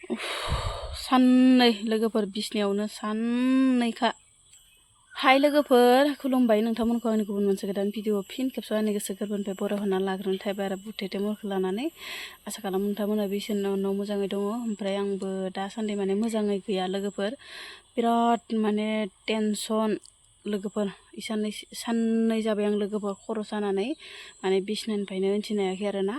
साननै लोगोफोर बिसनायावनो साननैखा हाय लोगोफोर खुलुमबाय नोंथांमोनखौ आंनि गुबुन मोनसे गोदान भिडिअ फिन खेबसे आंनि गोसो गोरबोनिफ्राय बर' होना लाग्रोनो थाबाय आरो बुथेथे मुरखौ लानानै आसा खालामो नोंथांमोना बिसोरनि उनाव मोजाङै दङ ओमफ्राय आंबो दासान्दि माने मोजाङै गैया लोगोफोर बिराद माने टेनसन लोगोफोर साननै जाबाय आं लोगोफोर खर' सानानै माने बिसनानिफ्रायनो उथिनो हायाखै आरोना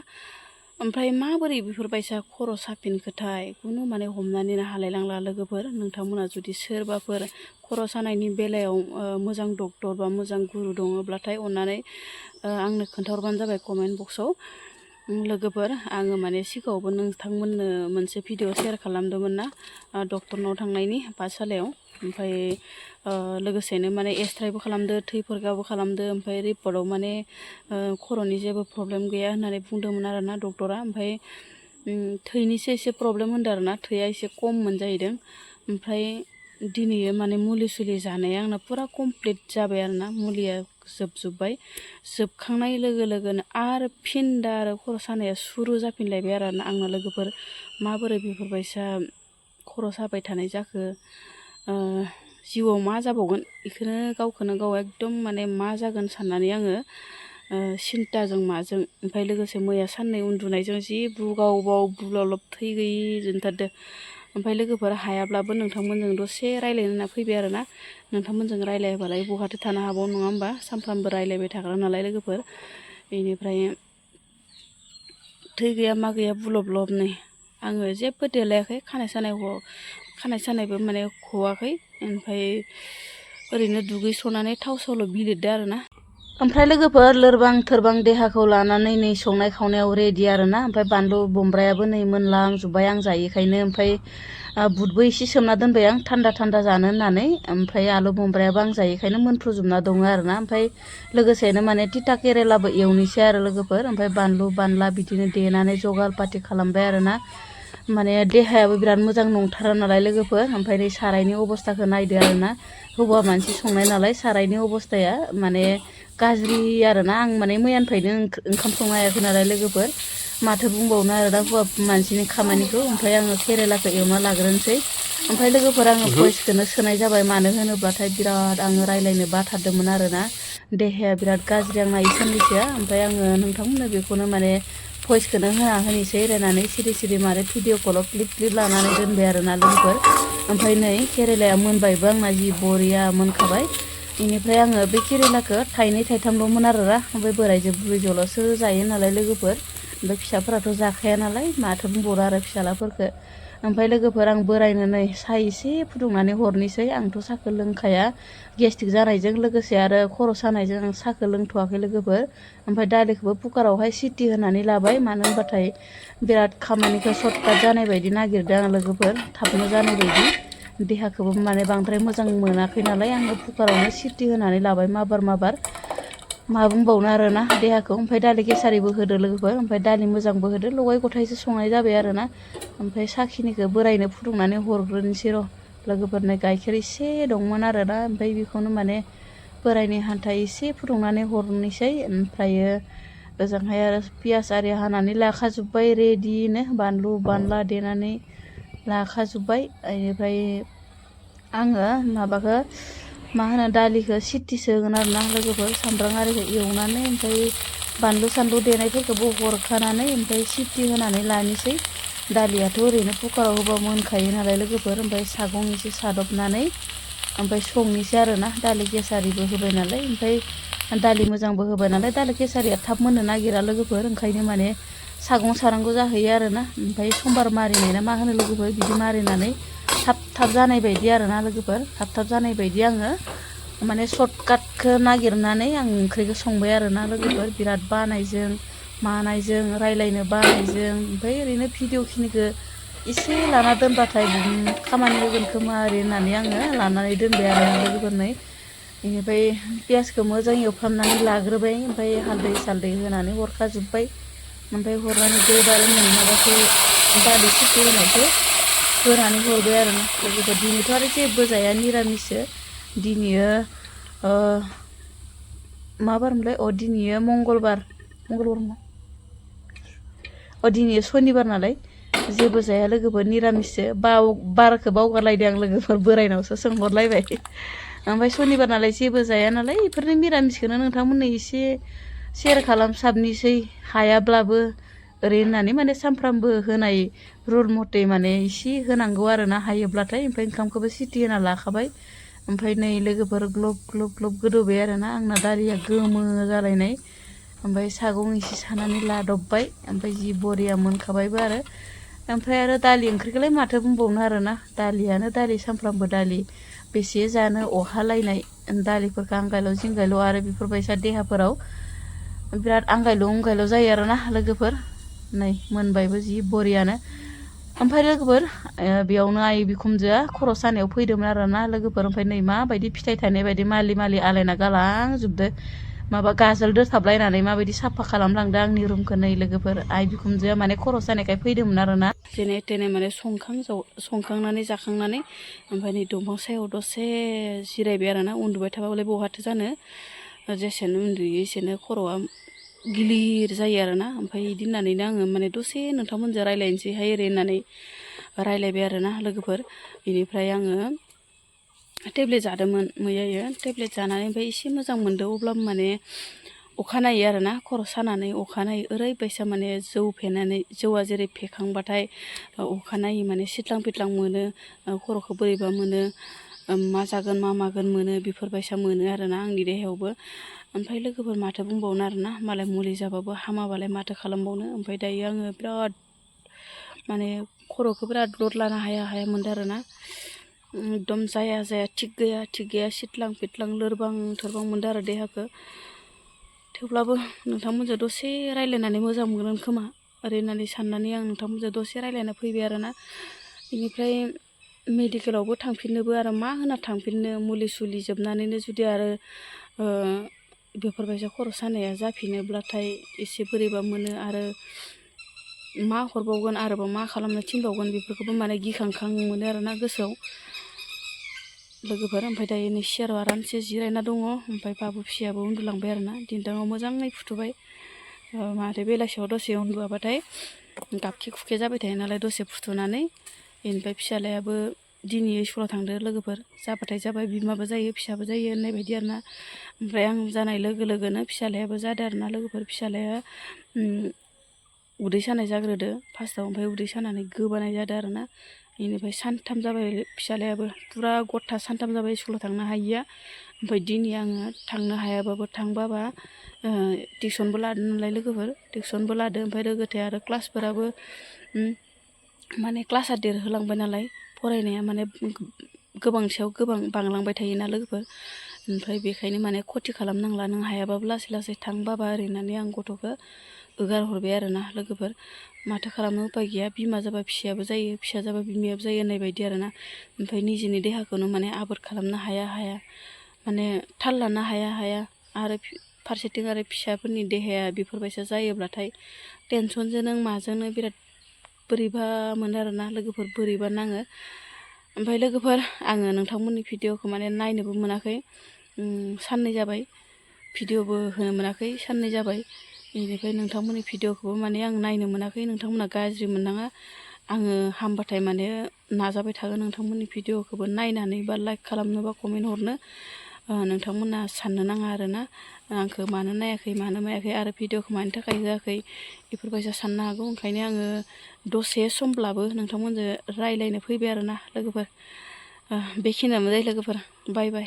ओमफ्राय माबोरै बेफोरबायसा खर' साफिनखोथाय खुनु माने हमनानैनो हालायलांला लोगोफोर नोंथांमोना जुदि सोरबाफोर खर' सानायनि बेलायाव मोजां डक्टर बा मोजां गुरु दङब्लाथाय अननानै आंनो खोन्थाहरबानो जाबाय कमेन्ट बक्सआव लोगोफोर आङो माने सिगाङावबो नोंथांमोननो मोनसे भिडिअ शेयार खालामदोंमोन ना डक्टरनाव थांनायनि पाठसालायाव ओमफ्राय लोगोसेनो माने एक्सट्राबो खालामदो थैफोरगाबो खालामदो ओमफ्राय रिपर्टआव माने खर'नि जेबो प्रब्लेम गैया होननानै बुंदोंमोन आरोना डक्टरा ओमफ्राय थैनिसो एसे प्रब्लेम होनदों आरोना थैया एसे खममोन जाहैदों ओमफ्राय दिनै माने मुलि सुलि जानाया आंना पुरा कमप्लिट जाबाय आरोना मुलिया जोबजोब्बाय जोबखांनाय लोगो लोगोनो आरो फिन दा आरो खर' सानाया सुरु जाफिनलायबाय आरोना आंना लोगोफोर माबोरै बेफोरबायसा खर' साबाय थानाय जाखो जिउआव मा जाबावगोन बेखौनो गावखौनो गाव एकदम माने मा जागोन साननानै आङो सिन्थाजों माजों ओमफ्राय लोगोसे मैया साननै उन्दुनायजों जि बुगावबाव बुलावलब थै गैयि जोंथारदो ओमफ्राय लोगोफोर हायाब्लाबो नोंथांमोनजों दसे रायज्लायनो होनना फैबाय आरोना नोंथांमोनजों रायज्लायाबालाय बहाथो थानो हाबाव नङा होमबा सानफ्रामबो रायज्लायबाय थाग्रा नालाय लोगोफोर बेनिफ्राय थै गैया मा गैया बुलब नै आङो जेबो देलायाखै खानाय सानायबो माने गवाखै ओमफ्राय ओरैनो दुगैस्रनानै थाव सावल' बिलिरदो आरोना ओमफ्राय लोगोफोर लोरबां थोरबां देहाखौ लानानै नै संनाय खावनायाव रेडि आरोना ओमफ्राय बानलु बमब्रायाबो नै मोनलांजोब्बाय आं जायैखायनो ओमफ्राय बुटबो एसे सोमना दोनबाय आं थान्दा जानो होननानै ओमफ्राय आलु बमब्रायाबो आं जायैखायनो मोनफ्रुजोबना दङ आरोना ओमफ्राय लोगोसेनो माने तिता केरेलाबो एवनोसै आरो लोगोफोर ओमफ्राय बानलु बानला बिदिनो देनानै जगार पाति खालामबाय आरोना माने देहायाबो बिराद मोजां नंथारा नालाय लोगोफोर ओमफ्राय नै सारायनि अबस्थाखौ नायदो आरोना हौवा मानसि संनाय नालाय सारायनि अबस्थाया माने गाज्रि आरोना आं माने मैयानिफ्रायनो ओंखाम संनो हायाखै नालाय लोगोफोर माथो बुंबावनो आरो दा हौवा मानसिनि खामानिखौ ओमफ्राय आङो केरेलाखौ एवना लाग्रोनोसै ओमफ्राय लोगोफोर आङो भइसखौनो सोनाय जाबाय मानो होनोब्लाथाय बिराद आङो रायज्लायनो बाथारदोंमोन आरोना देहाया बिराद गाज्रि आंना इ साननैसोआ ओमफ्राय आङो नोंथांमोननो बेखौनो माने भइसखौनो होनोसै रायनानै सिरि मारे भिडिअ कलाव क्लिप लानानै दोनबाय आरोना लोगोफोर ओमफ्राय नै केरेलाया मोनबायबो आंना जि बरिया मोनखाबाय बेनिफ्राय आङो बे केरेलाखौ थाइनै थाइथामल'मोन आरोना ओमफ्राय बोराइजो बुरैजोल'सो जायो नालाय लोगोफोर ओमफ्राय फिसाफोराथ' जाखाया नालाय माथो बुंबावनो आरो फिसालाफोरखौ ओमफ्राय लोगोफोर आं बोरायनो नै साहा एसे फुदुंनानै हरनोसै आंथ' साहाखौ लोंखाया गेस्ट्रिक जानायजों लोगोसे आरो खर' सानायजों आं साहाखौ लोंथ'वाखै लोगोफोर ओमफ्राय दालिखौबो कुकारावहाय सिटि होनानै लाबाय मानो होनबाथाय बिराद खामानिखौ सर्टकाट जानाय बायदि नागिरदों आं लोगोफोर थाबनो जानाय बायदि देहाखौबो माने बांद्राय मोजां मोनाखै नालाय आङो कुकारावनो सिटि होनानै लाबाय माबार मा बुंबावनो आरोना देहाखौ ओमफ्राय दालि गेसारिबो होदो लोगोफोर ओमफ्राय दालि मोजांबो होदो लगाय गथायसो संनाय जाबाय आरोना ओमफ्राय साखिनिखौ बोरायनो फुदुंनानै हरग्रोनोसै र' लोगोफोरनो गाइखेर एसे दंमोन आरोना ओमफ्राय बेखौनो माने बोरायनि हान्था एसे फुदुंनानै हरनोसै ओमफ्रायो ओजोंहाय आरो पियास आरि हानानै लाखाजोब्बाय रेडिनो बानलु बानला देनानै लाखाजोब्बाय बेनिफ्राय आङो माबाखौ मा होनो दालिखौ सिटिसो होगोन आरोना लोगोफोर सामब्राम आरिखौ एवनानै ओमफ्राय बानलु सानलु देनायफोरखौबो हरखानानै ओमफ्राय सिटि होनानै लानोसै दालियाथ' ओरैनो कुकाराव होबा मोनखायो नालाय लोगोफोर ओमफ्राय सागं एसे सादबनानै ओमफ्राय संनोसै आरोना दालि गेसारिबो होबाय नालाय ओमफ्राय दालि मोजांबो होबाय नालाय दालि गेसारिया थाब मोननो नागिरा लोगोफोर ओंखायनो माने सागं सानांगौ जाहैयो आरोना ओमफ्राय समबार मारिनाय ना मा होनो लोगोफोर बिदि मारिनानै थाब जानाय बायदि आरोना लोगोफोर थाब जानाय बायदि आङो माने सर्टकाटखौ नागिरनानै आं ओंख्रिखौ संबाय आरोना लोगोफोर बिराद बानायजों मानायजों रायज्लायनो बानायजों ओमफ्राय ओरैनो भिडिअ खिनिखौ एसे लाना दोनबाथाय खामानि होगोन खोमा ओरै होननानै आङो लानानै दोनबाय आरोना लोगोफोरनो बेनिफ्राय पियासखौ मोजां एवफ्रामनानै लाग्रोबाय ओमफ्राय हालदै सालदै होनानै हरखाजोब्बाय ओमफ्राय हरनानै गोबार माबाखौ दालि सिटि होनायखौ होनानै हरबाय आरोना लोगोफोर दिनैथ' आरो जेबो जाया निरामिससो दिनैयो मा बारमोनलाय दिनैयो मंगलबार दिनैयो सनिबार नालाय जेबो जाया लोगोफोर निरामिससो बारखौ बावगारलायदों आं लोगोफोर बोरायनावसो सोंहरलायबाय ओमफ्राय सनिबार नालाय जेबो जाया नालाय बेफोरनो मिरामिसखौनो नोंथांमोननो एसे सेयार खालामसाबनोसै हायाब्लाबो ओरै होननानै माने सानफ्रामबो होनाय रुल मथे माने एसे होनांगौ आरोना हायोब्लाथाय ओमफ्राय ओंखामखौबो सिटि होना लाखाबाय ओमफ्राय नै लोगोफोर ग्लब ग्लब ग्लब गोदौबाय आरोना आंना दालिया गोमो जालायनाय ओमफ्राय सागं एसे सानानै लादबबाय ओमफ्राय जि बरिया मोनखाबायबो आरो ओमफ्राय आरो दालि ओंख्रिखौलाय माथो बुंबावनो आरोना दालियानो दालि सानफ्रामबो दालि बेसे जानो अहालायनाय दालिफोरखौ आंगायल' जिंगायल' आरो बेफोरबायसा देहाफोराव बिराद आंगायल' उंगायल' जायो आरोना लोगोफोर नै मोनबायबो जि बरियानो ओमफ्राय लोगोफोर बेयावनो आइ बिखुनजोआ खर' सानायाव फैदोंमोन आरोना लोगोफोर ओमफ्राय नै माबायदि फिथाइ थायनाय बायदि मालि मालि आलायना गालांजोबदो माबा गाजोल दोथाबलायनानै माबायदि साफा खालामलांदो आंनि रुमखौ नै लोगोफोर आइ बिखुनजोआ माने खर' सानायखाय फैदोंमोन आरोना जेने तेने माने संखांनानै जाखांनानै ओमफ्राय नै दंफां सायाव दसे जिरायबाय आरोना उन्दुबाय थाबालाय बहाथो जानो जेसेनो उन्दुयो एसेनो खर'आ गिलिर जायो आरोना ओमफ्राय बिदि होननानैनो आङो माने दसे नोंथांमोनजों रायज्लायनोसैहाय ओरै होननानै रायज्लायबाय आरोना लोगोफोर बेनिफ्राय आङो टेब्लेट जादोंमोन मैयायो टेब्लेट जानानै ओमफ्राय एसे मोजां मोनदों अब्लाबो माने अखानायै आरोना खर' सानानै अखानायै ओरैबायसा माने जौ फेनानै जौआ जेरै फेखांबाथाय अखानायै माने सिथ्लां फिथ्लां मोनो खर'खौ बोरैबा मोनो मा जागोन मा मागोन मोनो बेफोरबायसा मोनो आरोना आंनि देहायावबो ओमफ्राय लोगोफोर माथो बुंबावनो आरोना मालाय मुलि जाबाबो हामाबालाय माथो खालामबावनो ओमफ्राय दायो आङो बिराद माने खर'खौ बिराद लड लानो हाया हाया मोनदों आरोना एकदम जाया थिग गैया सिथ्लां फिथ्लां लोरबां थोरबां मोनदों आरो देहाखौ थेवब्लाबो नोंथांमोनजों दसे रायज्लायनानै मोजां मोनगोन खोमा ओरै होननानै साननानै आं नोंथांमोनजों दसे रायज्लायना फैबाय आरोना बेनिफ्राय मेडिकेलावबो थांफिननोबो आरो मा होना थांफिननो मुलि सुलि जोबनानैनो जुदि आरो बेफोरबायसा खर' सानाया जाफिनोब्लाथाय एसे बोरैबा मोनो आरो मा हरबावगोन आरोबाव मा खालामनो थिनबावगोन बेफोरखौबो माने गिखांखां मोनो आरोना गोसोआव लोगोफोर ओमफ्राय दायो नै सियाराव आरामसे जिरायना दङ ओमफ्राय बाबु फिसायाबो उन्दुलांबाय आरोना दिन्दाङाव मोजाङै फुथुबाय माथो बेलासियाव दसे उन्दुआबाथाय गाबखे खुखे जाबाय थायो नालाय दसे फुथुनानै बेनिफ्राय फिसालायाबो दिनै स्कुलाव थांदो लोगोफोर जाबाथाय जाबाय बिमाबो जायो फिसाबो जायो होननाय बायदि आरोना ओमफ्राय आं जानाय लोगो लोगोनो फिसालायाबो जादों आरोना लोगोफोर फिसालाया उदै सानाय जाग्रोदो फार्स्टआव ओमफ्राय उदै सानानै गोबानाय जादों आरोना बेनिफ्राय सानथाम जाबाय फिसालायाबो फुरा गथा सानथाम जाबाय स्कुलाव थांनो हायिया ओमफ्राय दिनै आङो थांनो हायाबाबो थांबाबा टिउसनबो लादों नालाय लोगोफोर टिउसनबो लादों ओमफ्राय लोगोसे आरो क्लासफोराबो माने क्लासआ देरहोलांबाय नालाय फरायनाया माने गोबांनि सायाव गोबां बांलांबाय थायोना लोगोफोर ओमफ्राय बेखायनो माने खथि खालामनांला नों हायाबाबो लासै लासै थां बाबा ओरै होननानै आं गथ'खौ हगार हरबाय आरोना लोगोफोर माथो खालामनो उपाय गैया बिमा जाबा फिसायाबो जायो फिसा जाबा बिमायाबो जायो होननाय बायदि आरोना ओमफ्राय निजेनि देहाखौनो माने आबोर खालामनो हाया माने थाल लानो हाया आरो फारसेथिं आरो फिसाफोरनि देहाया बेफोरबायसा जायोब्लाथाय टेनसनजों नों माजोंनो बिराद बोरैबा मोनो आरोना लोगोफोर बोरैबा नाङो ओमफ्राय लोगोफोर आङो नोंथांमोननि भिडिअखौ माने नायनोबो मोनाखै साननै जाबाय भिडिअबो होनो मोनाखै साननै जाबाय बेनिफ्राय नोंथांमोननि भिडिअखौबो माने आं नायनो मोनाखै नोंथांमोना गाज्रि मोननाङा आङो हामबाथाय माने नाजाबाय थागोन नोंथांमोननि भिडिअखौबो नायनानै बा लाइक खालामनो बा कमेन्ट हरनो नोंथांमोना साननो नाङा आरोना आंखौ मानो नायाखै मानो मायाखै आरो भिडिअखौ मानि थाखाय होआखै बेफोरबायसा साननो हागौ ओंखायनो आङो दसे समब्लाबो नोंथांमोनजों रायज्लायनो फैबाय आरोना लोगोफोर बेखिनियानो जायो लोगोफोर बाय बाय